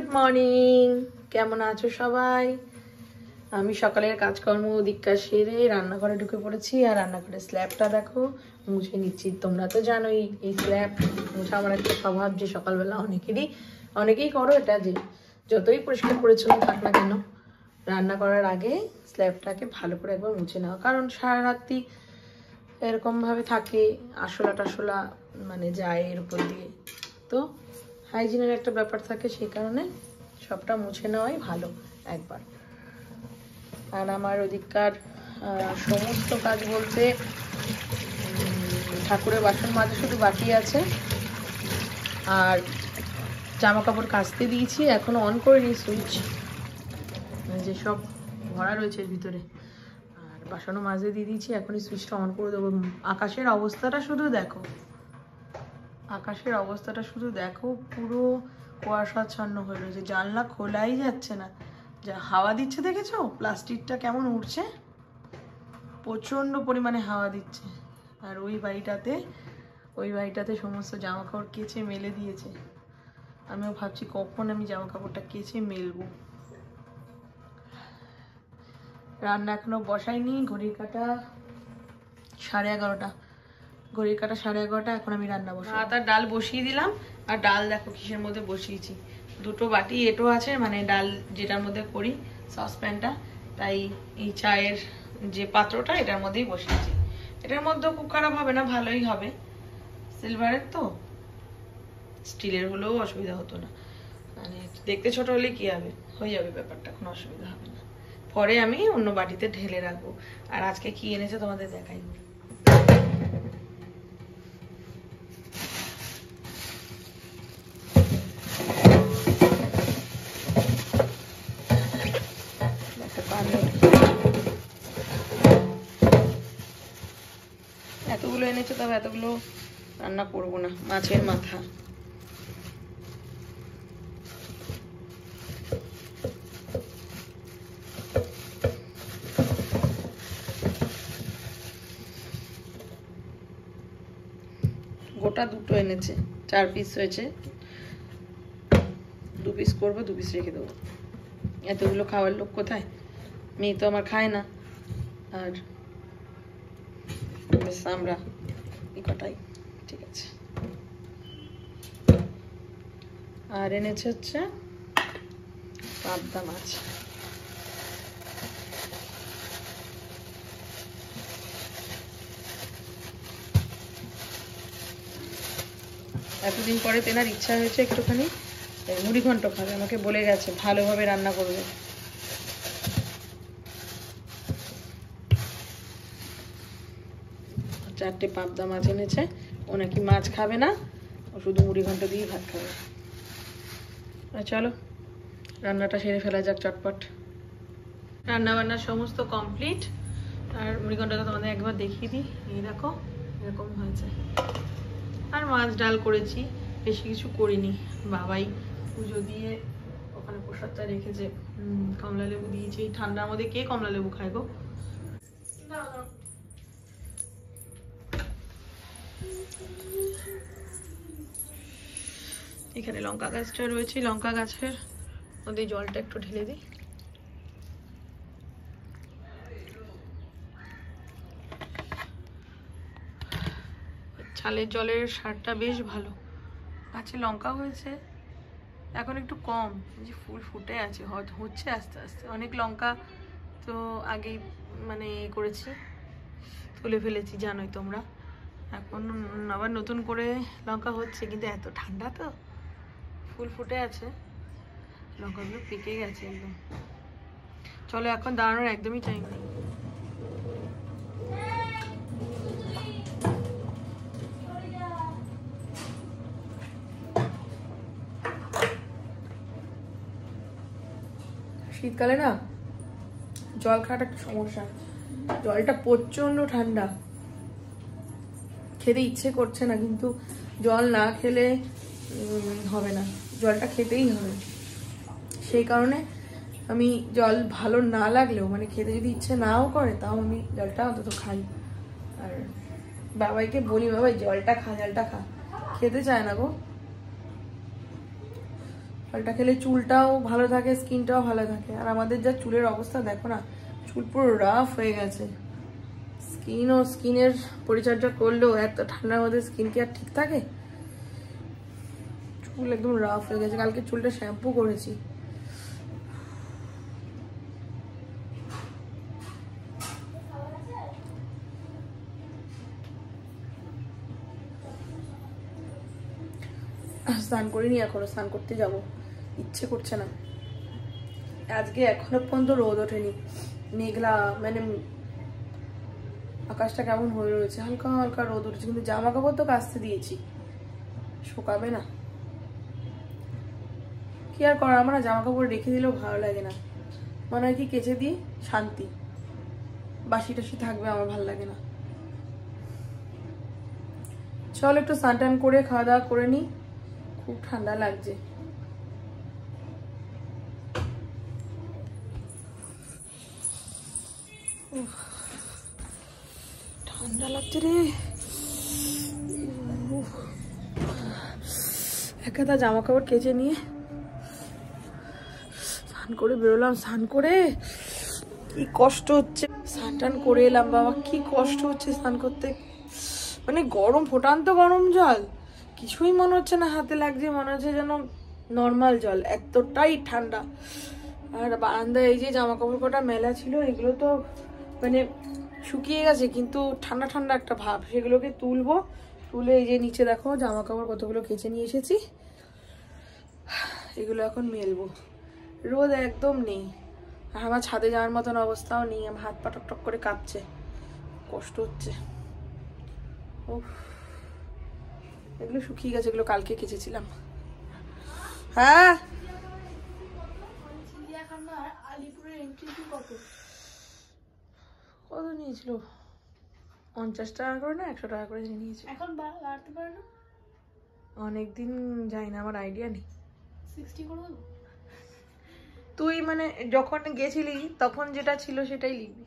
Good morning, কেমন আছো সবাই? আমি সকালের কাজকর্ম দিকটা সেরে রান্নাঘরে ঢুকে পড়েছি। আর রান্নাঘরের স্ল্যাবটা দেখো মুছে নিচ্ছি। তোমরা তো জানোই এই স্ল্যাব মুছা আমার একটা স্বভাব, যে সকালবেলা অনেকেই করো এটা, যে যতই পরিষ্কার পরিচ্ছন্ন থাক না কেন রান্না করার আগে স্ল্যাবটাকে ভালো করে একবার মুছে নেওয়া। কারণ সারা রাত্রি এরকমভাবে থাকে, আশলা টাশলা মানে যায় এর উপর দিয়ে, তো হাইজিনের একটা ব্যাপার থাকে, সেই কারণে সবটা মুছে নেওয়াই ভালো একবার। আর আমার ওদিককার সমস্ত কাজ বলতে ঠাকুরের বাসন মাজা শুধু বাকি আছে, আর জামা কাপড় কাচতে দিয়েছি, এখনো অন করিনি সুইচ, যেসব ভরা রয়েছে এর ভিতরে। আর বাসনও মাজতে দিয়ে দিয়েছি, এখনই সুইচটা অন করে দেবো। আকাশের অবস্থাটা শুধু দেখো, আকাশের অবস্থাটা শুধু দেখো, পুরো কুয়াশাচ্ছন্ন হয়ে রয়েছে, জানলা খোলাই যাচ্ছে না। যা হাওয়া দিচ্ছে দেখেছো, প্লাস্টিকটা কেমন উঠছে, প্রচণ্ড পরিমাণে হাওয়া দিচ্ছে। আর ওই বাড়িটাতে সমস্ত জামা কাপড় কেচে মেলে দিয়েছে। আমিও ভাবছি কখন আমি জামা কাপড়টা কেচে মেলবো। রান্না এখনো বসাইনি, ঘড়ির কাটা 11:30, ঘড়ির কাটা 11:30, এখন আমি রান্না বসাবো। ভাত আর ডাল বসিয়ে দিলাম। আর ডাল দেখো কিসের মধ্যে বসিয়েছি, দুটো বাটি এটো আছে, মানে ডাল যেটার মধ্যে করি সসপ্যানটা, তাই এই চায়ের যে পাত্রটা এটার মধ্যেই বসিয়েছি। এটার মধ্যেও খুব খারাপ হবে না, ভালোই হবে, সিলভারের তো, স্টিলের হলেও অসুবিধা হতো না, মানে দেখতে ছোট হলে কি হবে, হয়ে যাবে ব্যাপারটা, কোনো অসুবিধা হবে না। পরে আমি অন্য বাটিতে ঢেলে রাখবো। আর আজকে কি এনেছে তোমাদের দেখাই। এতগুলো এনেছে, তবে এতগুলো রান্না করবো না। মাছের মাথা, গোটা দুটো এনেছে, 4 পিস হয়েছে, 2 পিস করবো, 2 পিস রেখে দেবো। এতগুলো খাওয়ার লোক কোথায়, মেয়ে তো আমার খায় না, আর আমরা এই কটাই, ঠিক আছে। আর এনেছে হচ্ছে পাবদা মাছ, এতদিন পরে তেনার ইচ্ছা হয়েছে একটুখানি মুড়ি ঘন্ট খাবে, আমাকে বলে গেছে ভালোভাবে রান্না করবে। চারটে পাবদা মাছ এনেছে, ও নাকি মাছ খাবে না, ও শুধু মুড়ি ঘন্ট দিয়ে ভাত খাবে। চলো রান্নাটা সেরে ফেলা যাক চটপট। রান্না বান্নার সমস্ত কমপ্লিট। আর মুড়ি ঘন্টটা তোমাদের একবার দেখিয়ে দিই, এই দেখো এরকম হয়েছে। আর মাছ ডাল করেছি, বেশি কিছু করিনি। বাবাই পুজো দিয়ে ওখানে প্রসাদটা রেখেছে, কমলা লেবু দিয়েছি। এই ঠান্ডার মধ্যে কে কমলা লেবু খায় গো? এখানে লঙ্কা গাছটা রয়েছে, লঙ্কা গাছের মধ্যে জলটা একটু ঢেলে দিই। ছালের জলের সারটা বেশ ভালো। গাছে লঙ্কা হয়েছে, এখন একটু কম, যে ফুল ফুটে আছে, হচ্ছে আস্তে আস্তে। অনেক লঙ্কা তো আগেই মানে করেছি, তুলে ফেলেছি, জানোই তোমরা। এখন আবার নতুন করে লঙ্কা হচ্ছে, কিন্তু এত ঠান্ডা তো ফুল ফুটে আছে, লঙ্কাগুলো পেকে গেছে একদম। চলো এখন দাঁড়ানোর একদমই টাইম নেই। শীতকালে না জল খাওয়াটা একটা সমস্যা, জলটা প্রচন্ড ঠান্ডা, খেতে ইচ্ছে করছে না, কিন্তু জল না খেলে হবে না, জলটা খেতেই হবে। সেই কারণে আমি জল ভালো না লাগলেও, মানে খেতে যদি ইচ্ছে নাও করে, তাও আমি জলটা অন্তত খাই। আর বাবাইকে বলি, বাবাই জলটা খা, জলটা খা, খেতে চায় না গো। ফলটা খেলে চুলটাও ভালো থাকে, স্কিনটাও ভালো থাকে। আর আমাদের যা চুলের অবস্থা দেখো না, চুল পুরো রাফ হয়ে গেছে। স্কিনের পরিচর্যা করলেও এত ঠান্ডার মধ্যে স্কিন কি আর ঠিক থাকে? চুল একদম রাফ হয়ে গেছে। কালকে চুলটা শ্যাম্পু করেছি। স্নান করিনি এখনো, স্নান করতে যাব, ইচ্ছে করছে না। আজকে এখনো পর্যন্ত রোদ ওঠেনি, মেঘলা, মানে আকাশটা কেমন হয়ে রয়েছে, হালকা হালকা রোদ উঠেছে, কিন্তু জামা কাপড় তো কাচতে দিয়েছি, শুকাবে না। কি আর করার, আমার জামা কাপড় রেখে দিলেও ভালো লাগে না, মনে হয় কি কেচে দিই শান্তি, বাসি টাসি থাকবে, আমার ভালো লাগে না। চল একটু স্নান টান করে খাওয়া দাওয়া করে নি, খুব ঠান্ডা লাগছে। ঠান্ডা লাগছে রে। একটা জামা কাপড় কেচে নিয়ে স্নান করে বেরোলাম। স্নান করে কি কষ্ট হচ্ছে, স্নান টান করে এলাম, বাবা কি কষ্ট হচ্ছে স্নান করতে, মানে গরম, ফোটান্ত গরম জল, কিছুই মনে হচ্ছে না হাতে লাগছে, মনে হচ্ছে যেন নর্মাল জল, এতটাই ঠান্ডা। আর বারান্দায় এই যে জামা কাপড় কটা মেলা ছিল, এগুলো তো মানে শুকিয়ে গেছে, কিন্তু ঠান্ডা ঠান্ডা একটা ভাব, সেগুলোকে তুলবো, তুলে এই যে নিচে দেখো জামা কাপড় কতগুলো কেচে নিয়ে এসেছি, এগুলো এখন মেলবো। রোদ একদম নেই, আর আমার ছাদে যাওয়ার মতন অবস্থাও নেই, আমার হাত পা টক টক করে কাঁপছে, কষ্ট হচ্ছে। ও এগুলো শুকিয়ে গেছে, এগুলো কালকে কেচেছিলাম। হ্যাঁ কত নিয়েছিল? 50 টাকা করে না 100 টাকা করে নিয়েছিল। এখন বাড়তে পারে না, অনেকদিন যাই না, আমার আইডিয়া নেই। 60 করে দেবো। তুই মানে যখন গেছিলি তখন যেটা ছিল সেটাই লিখবি।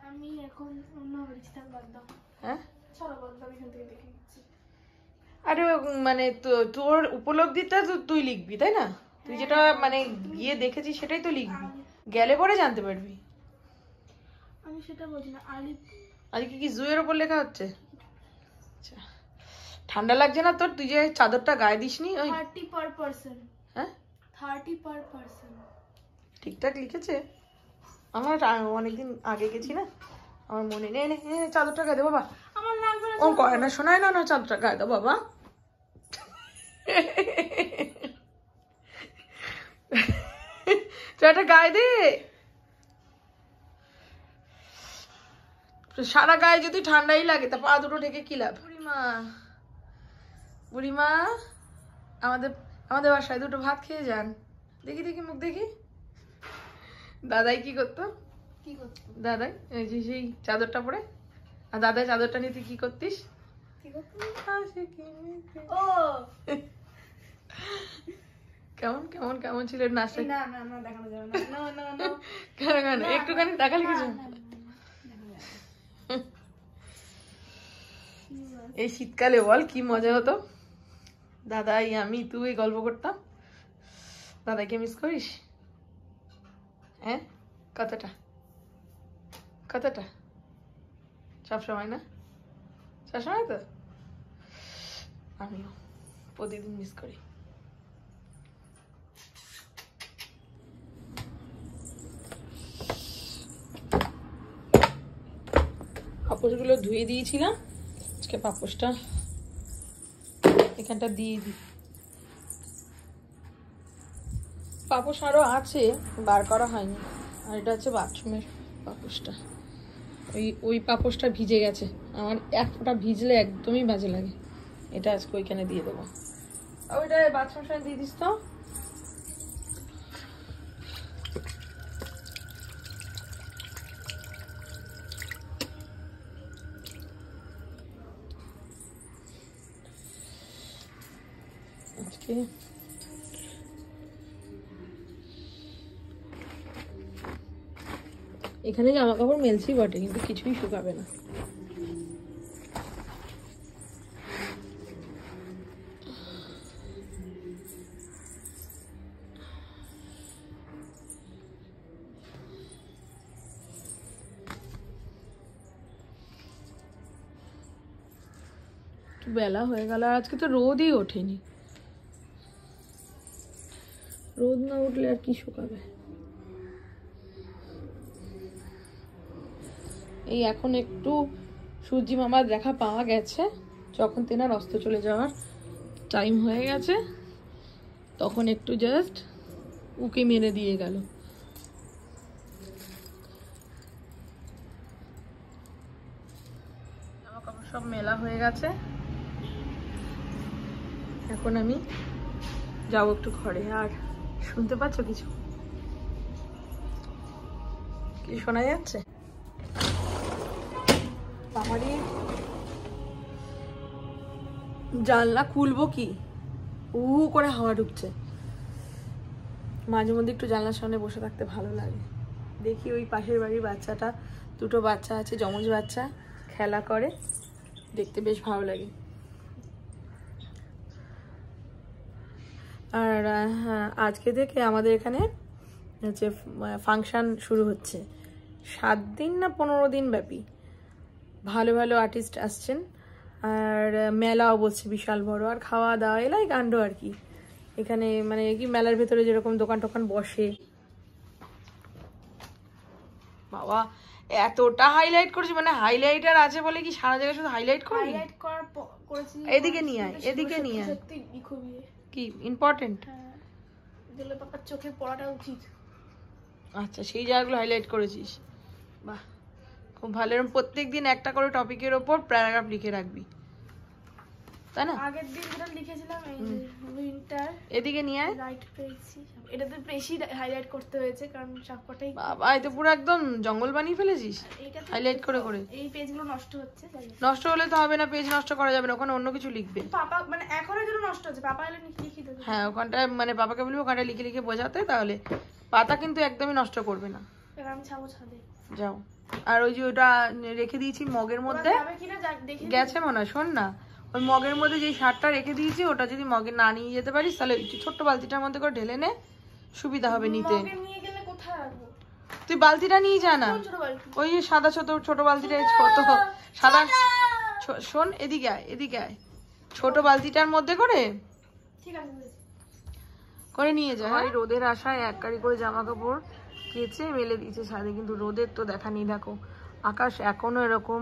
আমি এখন অন্য লিখতাম, বাদ দাও। হ্যাঁ চলো বাদ দাও, এখান থেকে দেখে নিচ্ছি। আরে মানে তোর উপলব্ধিটা তো তুই লিখবি, তাই না? তুই যেটা মানে গিয়ে দেখেছিস সেটাই তো লিখবি, গেলে পরে জানতে পারবি। আমি সেটা বলছি না, আজকে কি জুয়ের উপর লেখা হচ্ছে? আচ্ছা ঠান্ডা লাগছে না তোর? তুই যে চাদরটা গায়ে দিসনি, ওই 30 per person। হ্যাঁ 30 per person ঠিকঠাক লিখেছে? আমার অনেকদিন আগে গেছি না, আমার মনে নেই। চাদরটা গায়ে দে বাবা, আমার লাগবে না। ও করে না, শোনায় না, না চাদরটা গায়ে দাও বাবা। তুই একটা গায়ে দে, সারা গায়ে যদি ঠান্ডাই লাগে তা পা দুটো ঢেকে কি লাভ? বুড়িমা, বুড়িমা আমাদের বাসায় দুটো ভাত খেয়ে যান। দেখি দেখি মুখ দেখি। দাদাই কি করতো? দাদাই এই যে সেই চাদরটা পরে, আর দাদাই চাদরটা নিয়ে তুই কি করতিস? কেমন কেমন কেমন ছিল নাচটা? না না না দেখানো যাবে না, না না না কেন কেন একটুখানি দেখালে কিছু। এই শীতকালে বল কি মজা হতো, দাদাই আমি তুই গল্প করতাম। দাদাকে মিস করিস? হ্যাঁ কতটা কতটা? সবসময় না? সবসময় তো? আমিও প্রতিদিন মিস করি। পাপোশগুলো ধুয়ে দিয়েছিলাম, আজকে পাপোশটা এখানটা দিয়ে দিই। পাপোশ আরো আছে, বার করা হয়নি। আর এটা হচ্ছে বাথরুমের পাপোশটা, ওই পাপোশটা ভিজে গেছে, আমার এক ফোঁটা ভিজলে একদমই বাজে লাগে। এটা আজকে ওইখানে দিয়ে দেবো। ওইটা বাথরুম সামনে দিয়ে দিস তো। আজকে এখানে জামা কাপড় মেলছি বটে, কিন্তু কিছুই শুকাবে না। একটু বেলা হয়ে গেল, আর আজকে তো রোদই ওঠেনি। রোদ না উঠলে আর কি শুকাবে। এই এখন একটু সূর্যি মামার দেখা পাওয়া গেছে, যখন তেনার অস্ত চলে যাওয়ার টাইম হয়ে গেছে তখন একটু জাস্ট উকি মেরে দিয়ে গেল। জামা কাপড় সব মেলা হয়ে গেছে, এখন আমি যাবো একটু ঘরে। আর শুনতে পাচ্ছ কিছু? কি শোনা যাচ্ছে? বাবারে, জানলা খুলবো কি, করে হাওয়া ঢুকছে। মাঝে মধ্যে একটু জানলার সামনে বসে থাকতে ভালো লাগে। দেখি ওই পাশের বাড়ির বাচ্চাটা, দুটো বাচ্চা আছে, যমজ বাচ্চা, খেলা করে, দেখতে বেশ ভালো লাগে। আর হ্যাঁ, আজকে থেকে আমাদের এখানে হচ্ছে ফাংশন শুরু হচ্ছে, 7 দিন না 15 দিন ব্যাপী। ভালো ভালো আর্টিস্ট আসছেন, আর মেলাও বলছে বিশাল বড়, আর খাওয়া দাওয়া এলাই কাণ্ড আর কি। এখানে মানে কি মেলার ভেতরে যেরকম দোকান টোকান বসে। বাবা এতটা হাইলাইট করেছি, মানে হাইলাইটার আছে বলে কি সারা জায়গায় শুধু হাইলাইট করি? হাইলাইট করেছি। এদিকে নিয়ে আয়, এদিকে নিয়ে আয়। সত্যি খুবই কি ইম্পর্টেন্ট, দিলে পাপার চোখে পড়াটা উচিত। আচ্ছা, সেই জায়গাগুলো হাইলাইট করেছিস, বাহ খুব ভালো। এরকম প্রত্যেকদিন একটা করে টপিকের ওপর প্যারাগ্রাফ লিখে রাখবি, তাই না? আগের দিন যেটা লিখেছিলাম এই উইন্টার, এদিকে নিয়ে আয়। রাইট পেয়েছি, এটাতে বেশি হাইলাইট করতে হয়েছে কারণ সবকটাই। বাবা এই তো পুরো একদম জঙ্গল বানিয়ে ফেলেছিস হাইলাইট করে করে। এই পেজগুলো নষ্ট হচ্ছে, নষ্ট হলে তো হবে না, পেজ নষ্ট করা যাবে না, ওখানে অন্য কিছু লিখবে। পাপা মানে এখনের জন্য নষ্ট হচ্ছে, পাপা এলে লিখে দেবে। হ্যাঁ, ওখানটায় মানে পাপাকে বলবো ওখানটায় লিখে লিখে বোঝাতে, তাহলে পাতা কিন্তু একদমই নষ্ট করবে না। আমি ছাবো ছাদে, যাও। আর ওই যে ওটা রেখে দিয়েছি মগের মধ্যে, গেছে মনে হয়। শোন না, ওই মগের মধ্যে যে শার্টটা রেখে দিয়েছি, ওটা যদি মগে না নিয়ে যেতে পারিস তাহলে ছোট্ট বালতিটার মধ্যে করে ঢেলে নে, সুবিধা হবে নিতে। তুই বালতিটা নিয়ে যা না, ওই যে সাদা ছোট বালতিটা, ছোট সাদা। শোন, এদিকে আয়, এদিকে আয়, ছোট বালতিটার মধ্যে করে করে নিয়ে যা। এই রোদের আশায় এক কারি করে জামা কাপড় কেচে মেলে দিয়েছে ছাদে, কিন্তু রোদের তো দেখা নেই। দেখো আকাশ এখনো এরকম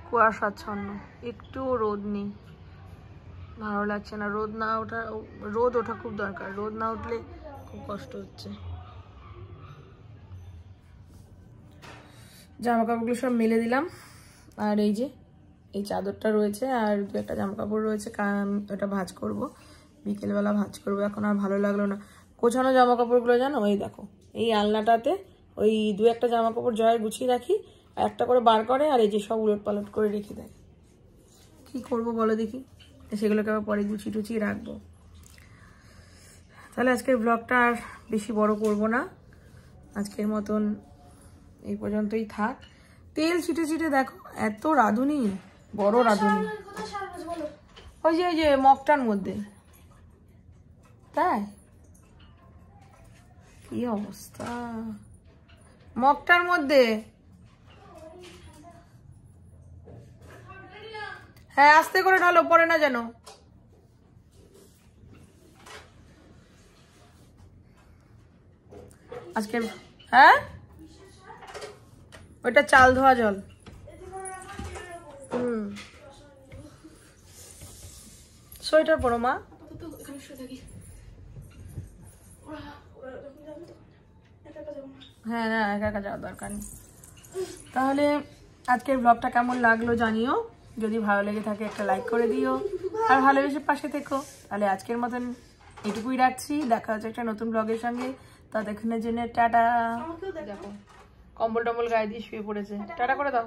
কুয়াশাচ্ছন্ন, একটুও রোদ নেই, ভালো লাগছে না। রোদ ওঠা খুব দরকার, রোদ না উঠলে খুব কষ্ট হচ্ছে। জামা কাপড়গুলো সব মেলে দিলাম, আর এই যে এই চাদরটা রয়েছে, আর 2-1টা জামা কাপড় রয়েছে, ওটা ভাঁজ করব, বিকেলবেলা ভাঁজ করবো। এখন আর ভালো লাগলো না গোছানো জামা কাপড়গুলো, জানো? ওই দেখো এই আলনাটাতে ওই 2-1টা জামা কাপড় জয় গুছিয়ে রাখি, আর একটা করে বার করে, আর এই যে সব উলট পালট করে রেখে দেয়। কি করবো বলো দেখি, সেগুলোকে আবার পরে গুছিয়ে টুচিয়ে রাখবো। তাহলে আজকের ব্লগটা আর বেশি বড় করব না, আজকের মতন এই পর্যন্তই থাক। তেল ছিটে ছিটে দেখো, এত রাঁধুনি, বড় রাঁধুনি। ওই যে মগটার মধ্যে, তাই কি অবস্থা মগটার মধ্যে। হ্যাঁ, আস্তে করে ঢালো, পরে না যেন। আজকে হ্যাঁ, ওইটা চাল ধোয়া জল। সোয়েটার পরো মা। হ্যাঁ না, একা একা যাওয়ার দরকার নেই। তাহলে আজকের ব্লগটা কেমন লাগলো জানিও, যদি ভালো লেগে থাকে একটা লাইক করে দিও, আর ভালোবেসে পাশে থেকো। তাহলে আজকের মতন এটুকুই রাখছি, দেখা হচ্ছে একটা নতুন ব্লগের সঙ্গে। ততক্ষণের জন্য টাটা। দেখো কম্বল টম্বল গায়ে দিয়ে শুয়ে পড়েছে, টাটা করে দাও।